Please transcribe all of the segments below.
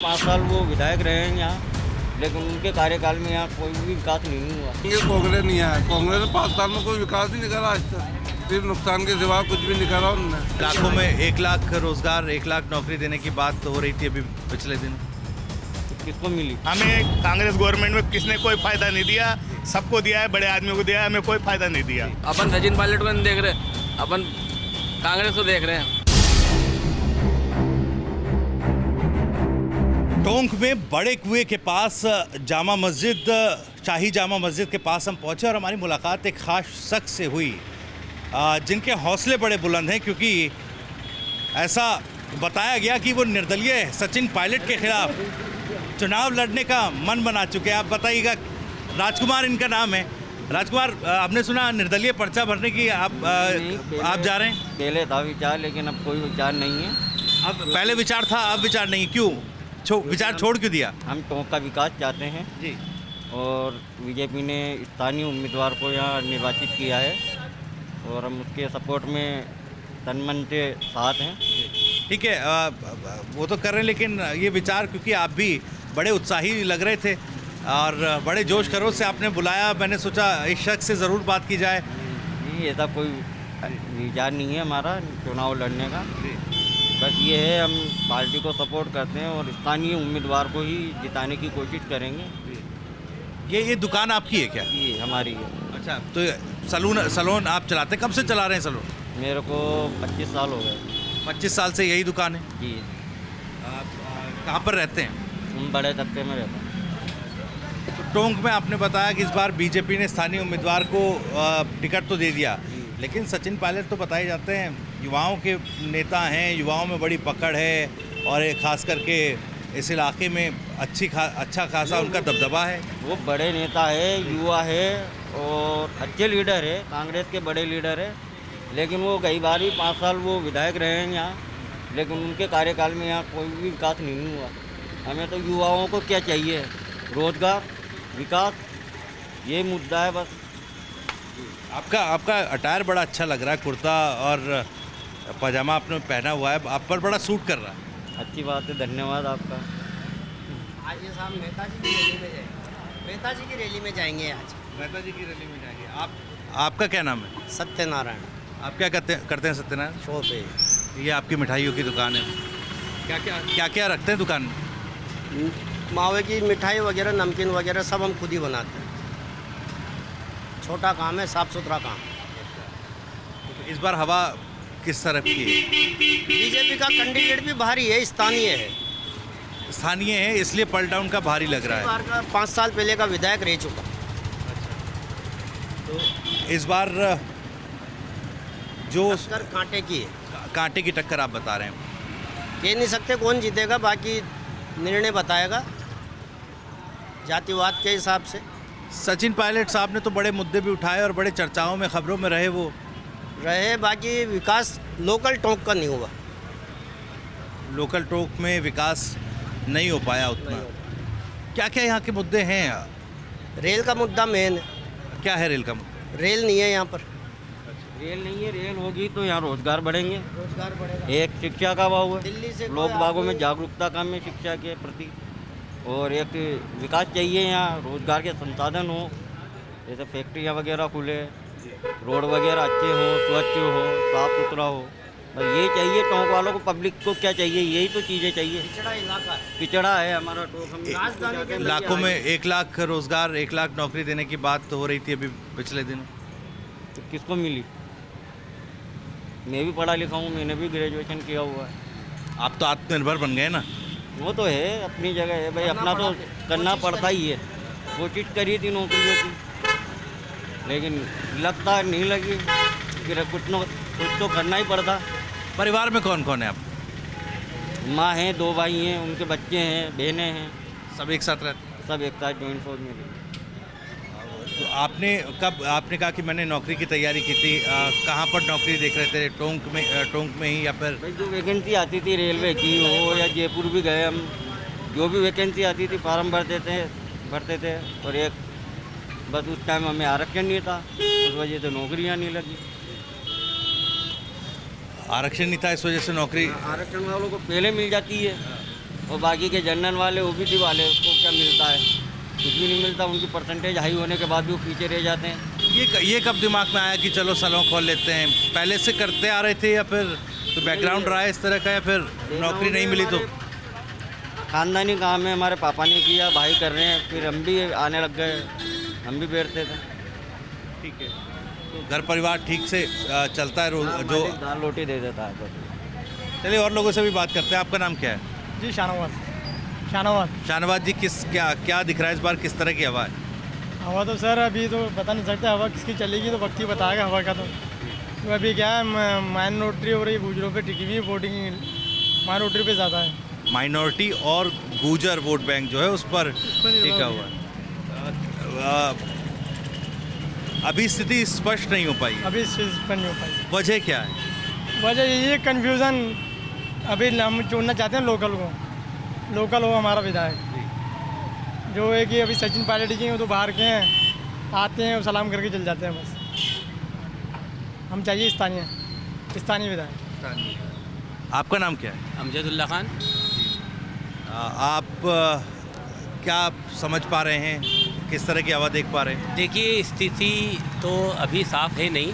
5 साल वो विधायक रहे हैं यहाँ, लेकिन उनके कार्यकाल में यहाँ कोई भी विकास नहीं हुआ। ये कांग्रेस नहीं आया, कांग्रेस ने 5 साल में कोई विकास ही नहीं करा आज तक, सिर्फ नुकसान के सिवा कुछ भी नहीं करा उन्होंने। लाखों में 1 लाख रोजगार, 1 लाख नौकरी देने की बात हो रही थी अभी पिछले दिन। तो किसको मिली? हमें कांग्रेस गवर्नमेंट में किसने कोई फायदा नहीं दिया, सबको दिया है, बड़े आदमियों को दिया है, हमें कोई फायदा नहीं दिया। अपन सचिन पायलट को नहीं देख रहे, अपन कांग्रेस को देख रहे हैं। टोंक में बड़े कुएं के पास जामा मस्जिद, शाही जामा मस्जिद के पास हम पहुंचे और हमारी मुलाकात एक ख़ास शख्स से हुई जिनके हौसले बड़े बुलंद हैं, क्योंकि ऐसा बताया गया कि वो निर्दलीय सचिन पायलट के खिलाफ चुनाव लड़ने का मन बना चुके हैं। आप बताइएगा, राजकुमार इनका नाम है। राजकुमार, आपने सुना निर्दलीय पर्चा भरने की आप जा रहे हैं? पहले था विचार, लेकिन अब कोई विचार नहीं है। अब पहले विचार था, अब विचार नहीं, क्यों? विचार छोड़ क्यों दिया? हम टोंक का विकास चाहते हैं जी। और बीजेपी ने स्थानीय उम्मीदवार को यहाँ निर्वाचित किया है और हम उसके सपोर्ट में तन मन से साथ हैं। ठीक है, वो तो कर रहे हैं, लेकिन ये विचार, क्योंकि आप भी बड़े उत्साही लग रहे थे और बड़े जोश खरोश से आपने बुलाया, मैंने सोचा इस शख्स से ज़रूर बात की जाए। नहीं, ऐसा कोई विचार नहीं है हमारा चुनाव लड़ने का। बस ये है, हम पार्टी को सपोर्ट करते हैं और स्थानीय उम्मीदवार को ही जिताने की कोशिश करेंगे। ये दुकान आपकी है क्या? ये हमारी है। अच्छा, तो सलून आप चलाते हैं? कब से चला रहे हैं सलून? मेरे को 25 साल हो गए। 25 साल से यही दुकान है? जी। आप कहाँ पर रहते हैं? हम बड़े तबके में रहते हैं। तो टोंक में आपने बताया कि इस बार बीजेपी ने स्थानीय उम्मीदवार को टिकट तो दे दिया, लेकिन सचिन पायलट तो बताए जाते हैं युवाओं के नेता हैं, युवाओं में बड़ी पकड़ है और ख़ास करके इस इलाके में अच्छा खासा उनका दबदबा है। वो बड़े नेता है, युवा है और अच्छे लीडर है, कांग्रेस के बड़े लीडर है। लेकिन वो कई बार ही 5 साल वो विधायक रहे हैं यहाँ, लेकिन उनके कार्यकाल में यहाँ कोई भी विकास नहीं हुआ। हमें तो युवाओं को क्या चाहिए? रोजगार, विकास, ये मुद्दा है बस। आपका अटायर बड़ा अच्छा लग रहा है, कुर्ता और पजामा आपने पहना हुआ है, आप पर बड़ा सूट कर रहा है। अच्छी बात है, धन्यवाद आपका। आज ये शाम नेताजी की रैली में जाएंगे। नेताजी की रैली में जाएंगे आज। नेताजी की रैली में जाएंगे। आपका क्या नाम है? सत्यनारायण आप क्या करते हैं सत्यनारायण? शॉप है। ये आपकी मिठाइयों की दुकान है। क्या रखते हैं दुकान में? मावे की मिठाई वगैरह, नमकीन वगैरह सब हम खुद ही बनाते हैं। छोटा काम है, साफ सुथरा काम। इस बार हवा किस तरफ की है? बीजेपी का कैंडिडेट भी भारी है, स्थानीय है। स्थानीय है, इसलिए पलटा उनका भारी लग रहा है। बार का 5 साल पहले का विधायक रह चुका। तो इस बार जो टक्कर कांटे की है। कांटे की टक्कर आप बता रहे हैं? कह नहीं सकते कौन जीतेगा, बाकी निर्णय बताएगा जातिवाद के हिसाब से। सचिन पायलट साहब ने तो बड़े मुद्दे भी उठाए और बड़े चर्चाओं में, खबरों में रहे वो। बाकी विकास लोकल टोंक का नहीं हुआ। लोकल टोंक में विकास नहीं हो पाया उतना। क्या क्या यहाँ के मुद्दे हैं? रेल का मुद्दा मेन है। क्या है रेल का मुद्दा? रेल नहीं है यहाँ पर। रेल नहीं है, रेल होगी तो यहाँ रोजगार बढ़ेंगे। रोजगार बढ़ेगा। एक शिक्षा का अभाव है, दिल्ली से लोग बागों में जागरूकता कम है शिक्षा के प्रति। और एक विकास चाहिए, यहाँ रोजगार के संसाधन हो, जैसे फैक्ट्रियाँ वगैरह खुले, रोड वगैरह अच्छे हो, स्वच्छ हो, साफ सुथरा हो। बस यही चाहिए टोंक वालों को, पब्लिक को क्या चाहिए? यही तो चीज़ें चाहिए। पिछड़ा इलाका है। पिछड़ा है हमारा टोंक। हम राजधानी के लाखों में 1 लाख रोजगार, 1 लाख नौकरी देने की बात हो रही थी अभी पिछले दिनों। तो किसको मिली? मैं भी पढ़ा लिखा हूँ, मैंने भी ग्रेजुएशन किया हुआ है। आप तो आत्मनिर्भर बन गए ना? वो तो है, अपनी जगह है भाई, अपना तो करना पड़ता ही है। कोशिश करी थी नौकरियों की, लेकिन लगता नहीं लगी, फिर कुछ तो करना ही पड़ता। परिवार में कौन कौन है आप? माँ हैं, 2 भाई हैं, उनके बच्चे हैं, बहनें हैं, सब एक साथ रहते? सब एक साथ जॉइंट फौज में थे। तो आपने कहा कि मैंने नौकरी की तैयारी की थी, कहाँ पर नौकरी देख रहे थे? टोंक में ही या फिर? भाई जो वैकेंसी आती थी रेलवे की हो या जयपुर भी गए हम, जो भी वैकेंसी आती थी फार्म भरते थे। और एक बस उस टाइम हमें आरक्षण नहीं था, उस वजह से नौकरियाँ नहीं लगी। आरक्षण नहीं था, इस वजह से नौकरी? आरक्षण वालों को पहले मिल जाती है, और बाकी के जनरल वाले ओबीसी वाले को क्या मिलता है? कुछ भी नहीं मिलता। उनकी परसेंटेज हाई होने के बाद भी वो पीछे रह जाते हैं। ये कब दिमाग में आया कि चलो सैलून खोल लेते हैं? पहले से करते आ रहे थे या फिर तो बैकग्राउंड रहा है इस तरह का, या फिर नौकरी नहीं मिली तो? खानदानी काम है, हमारे पापा ने किया, भाई कर रहे हैं, फिर हम भी आने लग गए, हम भी बैठते थे। ठीक है, तो घर परिवार ठीक से चलता है रोज जो? दाल रोटी दे देता है बस। चलिए और लोगों से भी बात करते हैं। आपका नाम क्या है? जी शाहनवाज। शाहनवाज जी, क्या दिख रहा है इस बार, किस तरह की हवा है? हवा तो सर अभी तो पता नहीं सकता हवा किसकी चलेगी, तो वक्त ही बताएगा हवा का। तो अभी क्या है, माइनॉरिटी हो रही, गुजरों पे टिकी हुई वोटिंग माइनॉरिटी पे ज़्यादा है। माइनॉरिटी और गुजर वोट बैंक जो है उस पर टिका हुआ है। अभी स्थिति स्पष्ट नहीं हो पाई, अभी स्पष्ट नहीं हो पाई। वजह क्या है? वजह यही है कन्फ्यूज़न। अभी हम चुनना चाहते हैं लोकल हो हमारा विधायक, जो है कि अभी सचिन पायलट जी हैं, तो बाहर के हैं, आते हैं और सलाम करके चल जाते हैं बस। हम चाहिए स्थानीय विधायक। आपका नाम क्या है? अमजदुल्ला खान। आप क्या समझ पा रहे हैं, किस तरह की हवा देख पा रहे हैं? देखिए, स्थिति तो अभी साफ है नहीं,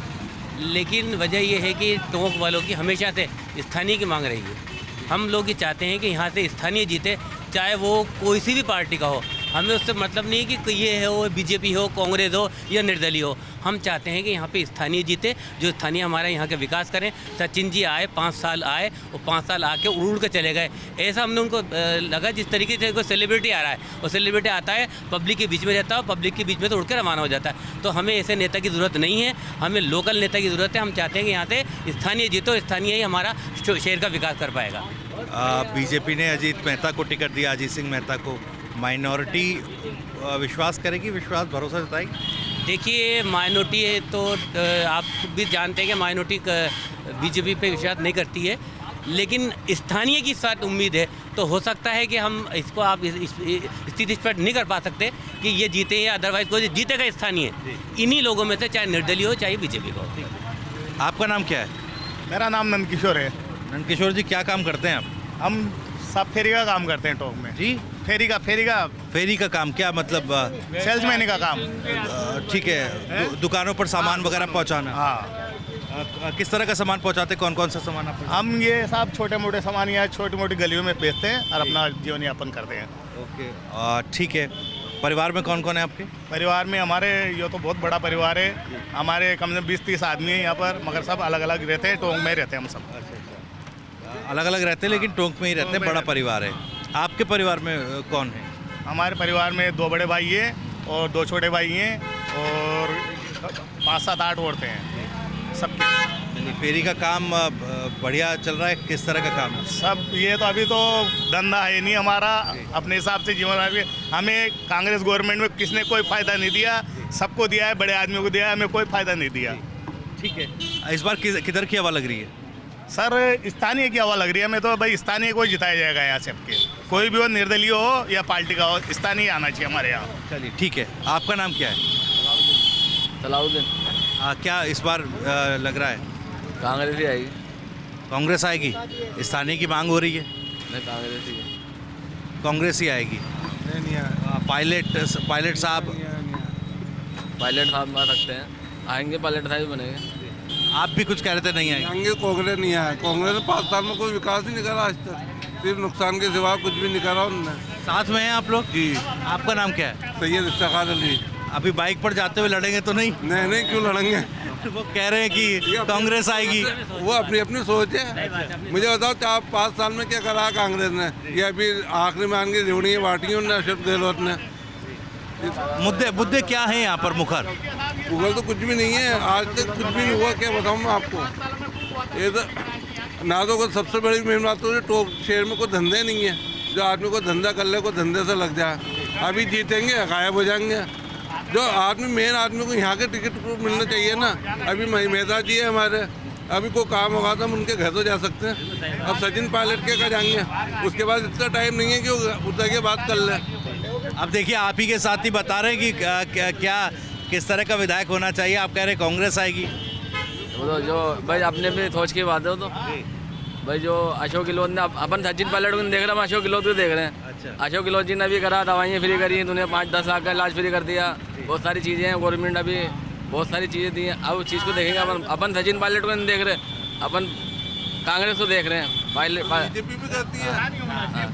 लेकिन वजह यह है कि टोंक वालों की हमेशा से स्थानीय की मांग रही है। हम लोग ये चाहते हैं कि यहाँ से स्थानीय जीते, चाहे वो कोई सी भी पार्टी का हो। हमें उससे मतलब नहीं कि ये हो, बीजेपी हो, कांग्रेस हो या निर्दलीय हो। हम चाहते हैं कि यहाँ पे स्थानीय जीते, जो स्थानीय हमारे यहाँ के विकास करें। सचिन जी आए, 5 साल आए और 5 साल आके उड़ के चले गए। ऐसा हमने उनको लगा जिस तरीके से कोई सेलिब्रिटी आ रहा है, और सेलिब्रिटी आता है, पब्लिक के बीच में रहता है, पब्लिक के बीच में तो उड़ के रवाना हो जाता है। तो हमें ऐसे नेता की ज़रूरत नहीं है, हमें लोकल नेता की ज़रूरत है। हम चाहते हैं कि यहाँ से स्थानीय जीतो, स्थानीय ही हमारा शहर का विकास कर पाएगा। बीजेपी ने अजीत मेहता को टिकट दिया, अजीत सिंह मेहता को। माइनॉरिटी विश्वास करेगी, विश्वास भरोसा जताएगी? देखिए, माइनॉरिटी है तो आप भी जानते हैं कि माइनॉरिटी बीजेपी पे विश्वास नहीं करती है, लेकिन स्थानीय की साथ उम्मीद है। तो हो सकता है कि हम इसको आप स्थिति पर नहीं कर पा सकते कि ये जीते या अदरवाइज कोई जीतेगा स्थानीय, इन्हीं लोगों में से, चाहे निर्दलीय हो चाहे बीजेपी का हो। आपका नाम क्या है? मेरा नाम नंदकिशोर है। नंदकिशोर जी, क्या काम करते हैं आप? हम सब फेरी का काम करते हैं टोंक में। जी, फेरी का काम क्या मतलब? सेल्समैन का काम। ठीक है, दुकानों पर सामान वगैरह पहुंचाना। हाँ, किस तरह का सामान पहुंचाते, कौन कौन सा सामान आप? हम ये सब छोटे मोटे सामान यहाँ छोटी मोटी गलियों में बेचते हैं और अपना जीवन यापन करते हैं। ओके, ठीक है। परिवार में कौन कौन है आपके? परिवार में हमारे ये तो बहुत बड़ा परिवार है। हमारे कम से कम 20-30 आदमी हैं यहाँ पर, मगर सब अलग अलग रहते हैं, टोंक में रहते हैं हम सब। अलग अलग रहते हैं लेकिन टोंक में ही रहते हैं, बड़ा परिवार है। आपके परिवार में कौन है? हमारे परिवार में 2 बड़े भाई हैं और 2 छोटे भाई हैं और 5-7-8 औरतें हैं सबके। फेरी का काम बढ़िया चल रहा है? किस तरह का काम है? सब ये तो अभी तो धंधा है नहीं हमारा, अपने हिसाब से जीवन। हमें कांग्रेस गवर्नमेंट में किसने कोई फ़ायदा नहीं दिया, सबको दिया है, बड़े आदमियों को दिया है, हमें कोई फ़ायदा नहीं दिया। ठीक है, इस बार किधर की हवा लग रही है? सर, स्थानीय की हवा लग रही है हमें तो। भाई स्थानीय को जिताया जाएगा यहाँ से, सबके, कोई भी हो, निर्दलीय हो या पार्टी का हो, स्थानीय आना चाहिए हमारे यहाँ। चलिए ठीक है। आपका नाम क्या है? सलाउद्दीन। क्या इस बार लग रहा है कांग्रेस ही आएगी। कांग्रेस आएगी? स्थानीय की मांग हो रही है? नहीं, कांग्रेस ही है। कांग्रेस ही आएगी। पायलट साहब? पायलट साहब आ सकते हैं, आएंगे, पायलट साहब बनेंगे। आप भी कुछ कह रहे थे, नहीं आएंगे? आएंगे। कांग्रेस नहीं आया। कांग्रेस ने 5 साल में कोई विकास ही नहीं करा आज तक, सिर्फ नुकसान के सिवा कुछ भी नहीं करा उन्होंने। साथ में हैं आप लोग? जी। आपका नाम क्या है? सैयद इफ्तिखार अली। अभी बाइक पर जाते हुए लड़ेंगे तो नहीं? नहीं, क्यों लड़ेंगे? वो कह रहे हैं कि कांग्रेस आएगी। वो अपनी सोच है। मुझे बताओ, 5 साल में क्या करा कांग्रेस ने? ये अभी आखिरी में आने की रेवड़ियाँ बांटी उन्होंने, अशोक गहलोत ने। मुद्दे क्या हैं यहाँ पर मुखर? गूगल तो कुछ भी नहीं है, आज तक कुछ भी नहीं हुआ। क्या बताऊँ मैं आपको? ये तो ना तो कोई सबसे बड़ी मेन बात तो टोंक शहर में कोई धंधे नहीं है, जो आदमी को धंधा कर ले, को धंधे से लग जाए। अभी जीतेंगे, गायब हो जाएंगे। जो आदमी, मेन आदमी को यहाँ के टिकट को मिलना चाहिए ना। अभी मेहता जी है हमारे, अभी कोई काम होगा तो हम उनके घर तो जा सकते हैं। अब सचिन पायलट के जाएंगे, उसके बाद इतना टाइम नहीं है कि उतर के बात कर ले। अब देखिए, आप ही के साथ ही बता रहे हैं कि क्या किस तरह का विधायक होना चाहिए। आप कह रहे कांग्रेस आएगी? वो तो जो भाई अपने भी सोच की बात है, वो तो भाई जो अशोक गहलोत ने अपन सचिन पायलट को नहीं देख रहे, हम अशोक गहलोत को देख रहे हैं। अच्छा। अशोक गहलोत जी ने भी करा, दवाइयाँ फ्री करी, उन्हें 5-10 लाख का इलाज फ्री कर दिया, बहुत सारी चीज़ें हैं। गवर्नमेंट अभी बहुत सारी चीज़ें दी हैं। अब उस चीज़ को देखेंगे अपन सचिन पायलट को नहीं देख रहे, अपन कांग्रेस को देख रहे हैं। बीजेपी भी करती है।